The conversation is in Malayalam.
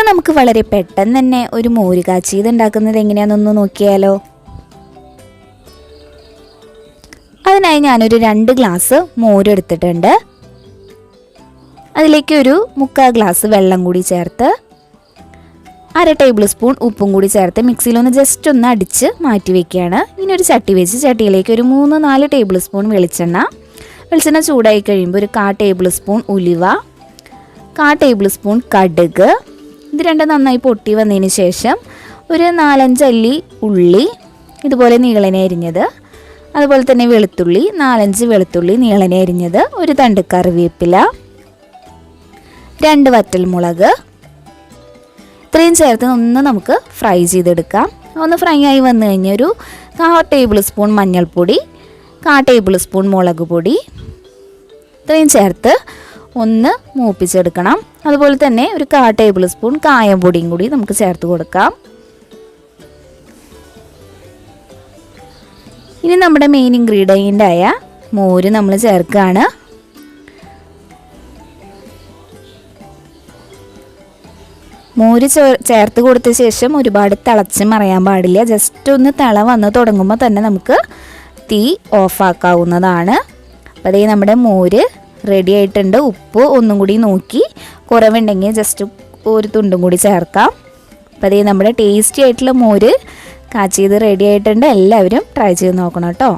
എന്നാൽ നമുക്ക് വളരെ പെട്ടെന്ന് തന്നെ ഒരു മോര് കാച്ചിയത് ഉണ്ടാക്കുന്നത് എങ്ങനെയാണെന്നൊന്ന് നോക്കിയാലോ. അതിനായി ഞാനൊരു 2 ഗ്ലാസ് മോര് എടുത്തിട്ടുണ്ട്. അതിലേക്ക് ഒരു 3/4 ഗ്ലാസ് വെള്ളം കൂടി ചേർത്ത് 1/2 ടേബിൾ സ്പൂൺ ഉപ്പും കൂടി ചേർത്ത് മിക്സിയിലൊന്ന് ജസ്റ്റ് ഒന്ന് അടിച്ച് മാറ്റി വയ്ക്കുകയാണ്. ഇനി ഒരു ചട്ടി വെച്ച് ചട്ടിയിലേക്ക് ഒരു 3-4 ടേബിൾ സ്പൂൺ വെളിച്ചെണ്ണ ചൂടായി കഴിയുമ്പോൾ ഒരു 1/4 ടേബിൾ സ്പൂൺ ഉലുവ, 1/4 ടേബിൾ സ്പൂൺ കടുക്, ഇത് രണ്ടും നന്നായി പൊട്ടി വന്നതിന് ശേഷം ഒരു 4-5 അല്ലി ഉള്ളി ഇതുപോലെ നീളനെ അരിഞ്ഞത്, അതുപോലെ തന്നെ വെളുത്തുള്ളി 4-5 വെളുത്തുള്ളി നീളനെ അരിഞ്ഞത്, ഒരു തണ്ട് കറിവേപ്പില, 2 വറ്റൽമുളക്, ഇത്രയും ചേർത്ത് ഒന്ന് നമുക്ക് ഫ്രൈ ചെയ്തെടുക്കാം. ഒന്ന് ഫ്രൈ ആയി വന്നു കഴിഞ്ഞാൽ ഒരു 1/4 ടേബിൾ സ്പൂൺ മഞ്ഞൾപ്പൊടി, 1/4 ടേബിൾ സ്പൂൺ മുളക് പൊടി ഇത്രയും ചേർത്ത് ഒന്ന് മൂപ്പിച്ചെടുക്കണം. അതുപോലെ തന്നെ ഒരു 1/4 ടേബിൾ സ്പൂൺ കായം പൊടിയും കൂടി നമുക്ക് ചേർത്ത് കൊടുക്കാം. ഇനി നമ്മുടെ മെയിൻ ഇൻഗ്രീഡിയൻ്റ് ആയ മോര് നമ്മൾ ചേർക്കുകയാണ്. മോര് ചേർത്ത് കൊടുത്ത ശേഷം ഒരുപാട് തിളച്ച് മറിയാൻ പാടില്ല. ജസ്റ്റ് ഒന്ന് തിള വന്ന് തുടങ്ങുമ്പോൾ തന്നെ നമുക്ക് തീ ഓഫാക്കാവുന്നതാണ്. അപ്പോൾ അതേ നമ്മുടെ മോര് റെഡി ആയിട്ടുണ്ട്. ഉപ്പ് ഒന്നും കൂടി നോക്കി കുറവുണ്ടെങ്കിൽ ജസ്റ്റ് ഒരു തുണ്ടും കൂടി ചേർക്കാം. അപ്പോൾ അതേ നമ്മുടെ ടേസ്റ്റി ആയിട്ടുള്ള മോര് കാച്ചിയത് റെഡി ആയിട്ടുണ്ട്. എല്ലാവരും ട്രൈ ചെയ്ത് നോക്കണം കേട്ടോ.